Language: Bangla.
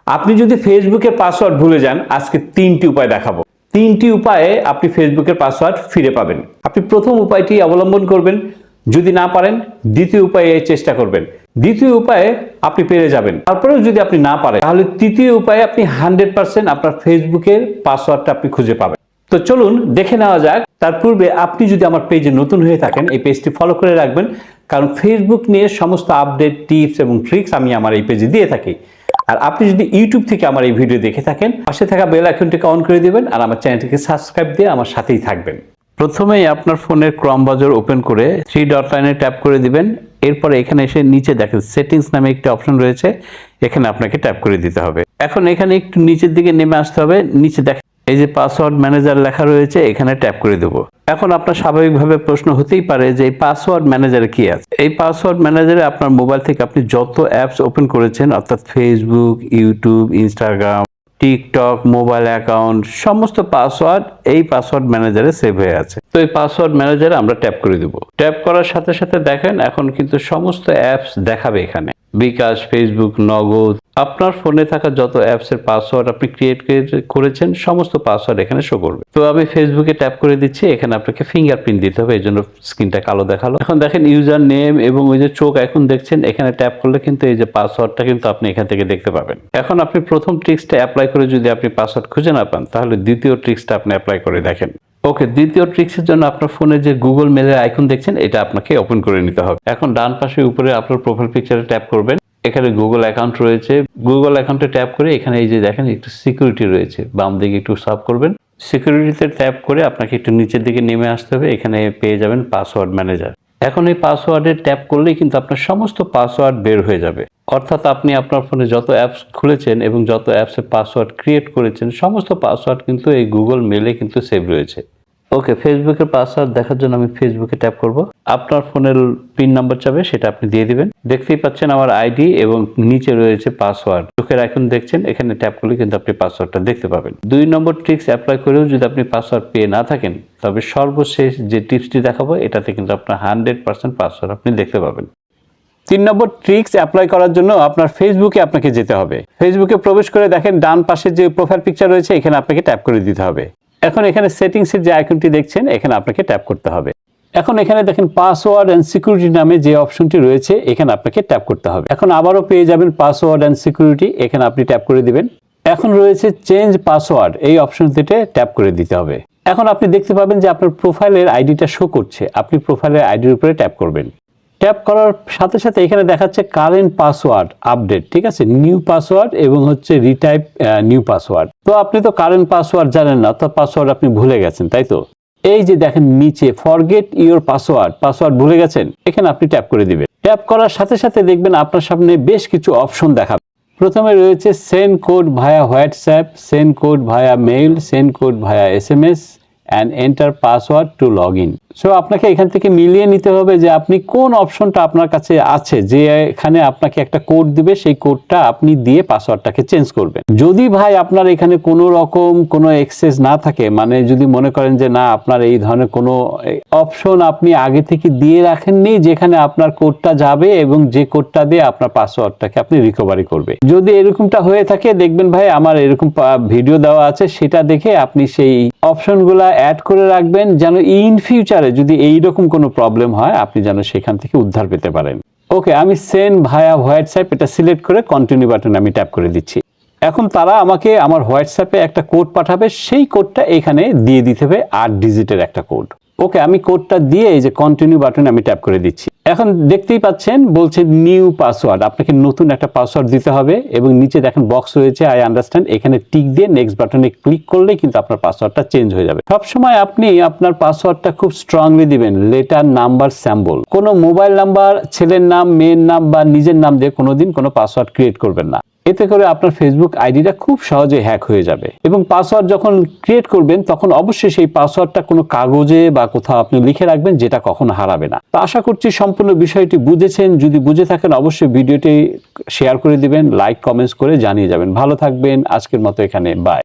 আপনি যদি ফেসবুকের পাসওয়ার্ড ভুলে যান, আজকে 3টি উপায় দেখাবো। 3টি উপায়ে আপনি ফেসবুকের পাসওয়ার্ড ফিরে পাবেন। আপনি প্রথম উপায়টি অবলম্বন করবেন, যদি না পারেন দ্বিতীয় উপায়ে চেষ্টা করবেন। দ্বিতীয় উপায়ে আপনি পেরে যাবেন। তারপরেও যদি আপনি না পারেন, তাহলে তৃতীয় উপায়ে আপনি 100% আপনার ফেসবুকের পাসওয়ার্ডটা আপনি খুঁজে পাবেন। তো চলুন দেখে নেওয়া যাক। তার পূর্বে আপনি যদি আমার পেজে নতুন হয়ে থাকেন, এই পেজটি ফলো করে রাখবেন, কারণ ফেসবুক নিয়ে সমস্ত আপডেট, টিপস এবং ট্রিক্স আমি আমার এই পেজে দিয়ে থাকি। আর আপনি যদি ইউটিউব থেকে আমার এই ভিডিও দেখে থাকেন, পাশে থাকা বেল আইকনটিকে অন করে দিবেন আর আমার চ্যানেলটিকে সাবস্ক্রাইব দিয়ে আমার সাথেই থাকবেন। প্রথমেই আপনার ফোনের ক্রম ব্রাউজার ওপেন করে 3 ডট লাইনে ট্যাপ করে দিবেন। এরপরে এখানে এসে নিচে দেখেন সেটিংস নামে একটি অপশন রয়েছে, এখানে আপনাকে ট্যাপ করে দিতে হবে। এখন এখানে একটু নিচের দিকে নেমে আসতে হবে। নিচে দেখেন এই যে পাসওয়ার্ড ম্যানেজার লেখা রয়েছে, এখানে ট্যাপ করে দেবো। এখন আপনার স্বাভাবিকভাবে প্রশ্ন হতেই পারে যে এই পাসওয়ার্ড ম্যানেজারে কি আছে। এই পাসওয়ার্ড ম্যানেজারে আপনার মোবাইল থেকে আপনি যত অ্যাপস ওপেন করেছেন, অর্থাৎ Facebook, YouTube, Instagram, TikTok, mobile account, সমস্ত পাসওয়ার্ড এই পাসওয়ার্ড ম্যানেজারে সেভ হয়ে আছে। তো এই পাসওয়ার্ড ম্যানেজারে আমরা ট্যাপ করে দেব। ট্যাপ করার সাথে সাথে দেখেন এখন কিন্তু সমস্ত অ্যাপস দেখাবে এখানে। বিকাশ, ফেসবুক, নগদ, আপনার ফোনে থাকা যত অ্যাপসের পাসওয়ার্ড আপনি ক্রিয়েট করেছেন সমস্ত পাসওয়ার্ড এখানে শো করবে। তো আমি ফেসবুকে ট্যাপ করে দিচ্ছি। এখানে আপনাকে ফিঙ্গারপ্রিন্ট দিতে হবে, এই জন্য স্ক্রিনটা কালো দেখালো। এখন দেখেন ইউজার নেম এবং ওই যে চোখ এখন দেখছেন, এখানে ট্যাপ করলে কিন্তু এই যে পাসওয়ার্ডটা কিন্তু আপনি এখান থেকে দেখতে পাবেন। এখন আপনি প্রথম ট্রিক্সটা অ্যাপ্লাই করে যদি আপনি পাসওয়ার্ড খুঁজে না পান, তাহলে দ্বিতীয় ট্রিক্সটা আপনি অ্যাপ্লাই করে দেখেন। ওকে, দ্বিতীয় ট্রিক্সের জন্য আপনার ফোনে যে গুগল মেলের আইকন দেখছেন, এটা আপনাকে ওপেন করে নিতে হবে। এখন ডান পাশে উপরে আপনার প্রোফাইল পিকচারে ট্যাপ করবেন। এখানে গুগল অ্যাকাউন্ট রয়েছে, গুগল অ্যাকাউন্টে ট্যাপ করে এখানে এই যে দেখেন একটু সিকিউরিটি রয়েছে, বাম দিকে একটু সার্চ করবেন। সিকিউরিটিতে ট্যাপ করে আপনাকে একটু নিচের দিকে নেমে আসতে হবে, এখানে পেয়ে যাবেন পাসওয়ার্ড ম্যানেজার। এখন এই পাসওয়ার্ডে ট্যাপ করলেই কিন্তু আপনার সমস্ত পাসওয়ার্ড বের হয়ে যাবে। অর্থাৎ আপনি আপনার ফোনে যত অ্যাপস খুলেছেন এবং যত অ্যাপসের পাসওয়ার্ড ক্রিয়েট করেছেন সমস্ত পাসওয়ার্ড কিন্তু এই গুগল মেলে কিন্তু সেভ রয়েছে। ওকে, ফেসবুকের পাসওয়ার্ড দেখার জন্য আমি ফেসবুকে ট্যাপ করব। আপনার ফোনের পিন নাম্বার চাবে, সেটা আপনি দিয়ে দিবেন। দেখতেই পাচ্ছেন আমার আইডি এবং নিচে রয়েছে পাসওয়ার্ড। চোখের আইকন দেখছেন, এখানে ট্যাপ করলে কিন্তু আপনি পাসওয়ার্ডটা দেখতে পাবেন। 2 নম্বর ট্রিক্স অ্যাপ্লাই করেও যদি আপনি পাসওয়ার্ড পেয়ে না থাকেন, তবে সর্বশেষ যে টিপসটি দেখাবো এটাতে কিন্তু আপনার 100% পাসওয়ার্ড আপনি দেখতে পাবেন। 3 নম্বর ট্রিক্স অ্যাপ্লাই করার জন্য আপনার ফেসবুকে আপনাকে যেতে হবে। ফেসবুকে প্রবেশ করে দেখেন ডান পাশে যে প্রোফাইল পিকচার রয়েছে, এখানে আপনাকে ট্যাপ করে দিতে হবে। এখন এখানে সেটিংসের যে আইকনটি দেখছেন, এখানে আপনাকে ট্যাপ করতে হবে। এখন এখানে দেখেন পাসওয়ার্ড এন্ড সিকিউরিটি নামে যে অপশনটি রয়েছে, এখানে আপনাকে ট্যাপ করতে হবে। এখন আবারও পেয়ে যাবেন পাসওয়ার্ড এন্ড সিকিউরিটি, এখানে আপনি ট্যাপ করে দিবেন। এখন রয়েছে চেঞ্জ পাসওয়ার্ড, এই অপশনটিতে ট্যাপ করে দিতে হবে। এখন আপনি দেখতে পাবেন যে আপনার প্রোফাইলের আইডিটা শো করছে, আপনি প্রোফাইলের আইডির উপরে ট্যাপ করবেন। ট্যাপ করার সাথে সাথে এখানে দেখাচ্ছে কারেন্ট পাসওয়ার্ড আপডেট, ঠিক আছে, নিউ পাসওয়ার্ড এবং হচ্ছে রিটাইপ নিউ পাসওয়ার্ড। তো আপনি তো কারেন্ট পাসওয়ার্ড জানেন না, অর্থাৎ পাসওয়ার্ড আপনি ভুলে গেছেন, তাই তো? এই যে দেখেন নিচে ফরগেট ইওর পাসওয়ার্ড ভুলে গেছেন, এখানে আপনি ট্যাপ করে দিবেন। ট্যাপ করার সাথে সাথে দেখবেন আপনার সামনে বেশ কিছু অপশন দেখাবে। প্রথমে রয়েছে send code via WhatsApp, send code via mail, send code via SMS and enter password to log in. So আপনাকে এখান থেকে মিলিয়ে নিতে হবে যে আপনি কোন অপশনটা আপনার কাছে আছে, যে এখানে আপনাকে একটা কোড দিবে, সেই কোডটা আপনি দিয়ে পাসওয়ার্ডটাকে চেঞ্জ করবেন। যদি ভাই আপনার এখানে কোনো রকম কোনো অ্যাক্সেস না থাকে, মানে যদি মনে করেন যে না আপনার এই ধরনের কোনো অপশন আপনি আগে থেকে দিয়ে রাখেননি যেখানে আপনার কোডটা যাবে এবং যে কোডটা দিয়ে আপনার পাসওয়ার্ডটাকে আপনি রিকভারি করবে, যদি এরকমটা হয়ে থাকে দেখবেন ভাই আমার এরকম ভিডিও দেওয়া আছে, সেটা দেখে আপনি সেই অপশনগুলো অ্যাড করে রাখবেন, যেন ইন ফিউচারে যদি এইরকম কোনো প্রবলেম হয় আপনি যেন সেখান থেকে উদ্ধার পেতে পারেন। ওকে, আমি সেন্ড ভায়া হোয়াটসঅ্যাপ এটা সিলেক্ট করে কন্টিনিউ বাটনে আমি ট্যাপ করে দিচ্ছি। এখন তারা আমাকে আমার হোয়াটসঅ্যাপে একটা কোড পাঠাবে, সেই কোডটা এখানে দিয়ে দিতে হবে, 8 ডিজিটের একটা কোড। ওকে, আমি কোডটা দিয়ে এই যে কন্টিনিউ বাটনে আমি ট্যাপ করে দিচ্ছি। এখন দেখতেই পাচ্ছেন বলছে নিউ পাসওয়ার্ড, আপনাকে নতুন একটা পাসওয়ার্ড দিতে হবে এবং নিচে দেখেন বক্স রয়েছে আই আন্ডারস্ট্যান্ড, এখানে টিক দিয়ে নেক্সট বাটনে ক্লিক করলেই কিন্তু আপনার পাসওয়ার্ডটা চেঞ্জ হয়ে যাবে। সবসময় আপনি আপনার পাসওয়ার্ডটা খুব স্ট্রংলি দিবেন, লেটার, নাম্বার, সিম্বল। কোনো মোবাইল নাম্বার, ছেলের নাম, মেয়ের নাম বা নিজের নাম দিয়ে কোনোদিন কোনো পাসওয়ার্ড ক্রিয়েট করবেন না। এতে করে আপনার ফেসবুক আইডিটা খুব সহজে হ্যাক হয়ে যাবে। এবং পাসওয়ার্ড যখন ক্রিয়েট করবেন তখন অবশ্যই সেই পাসওয়ার্ডটা কোনো কাগজে বা কোথাও আপনি লিখে রাখবেন, যেটা কখনো হারাবে না। তো আশা করছি সম্পূর্ণ বিষয়টি বুঝেছেন। যদি বুঝে থাকেন অবশ্যই ভিডিওটি শেয়ার করে দিবেন, লাইক কমেন্টস করে জানিয়ে যাবেন। ভালো থাকবেন, আজকের মতো এখানে বাই।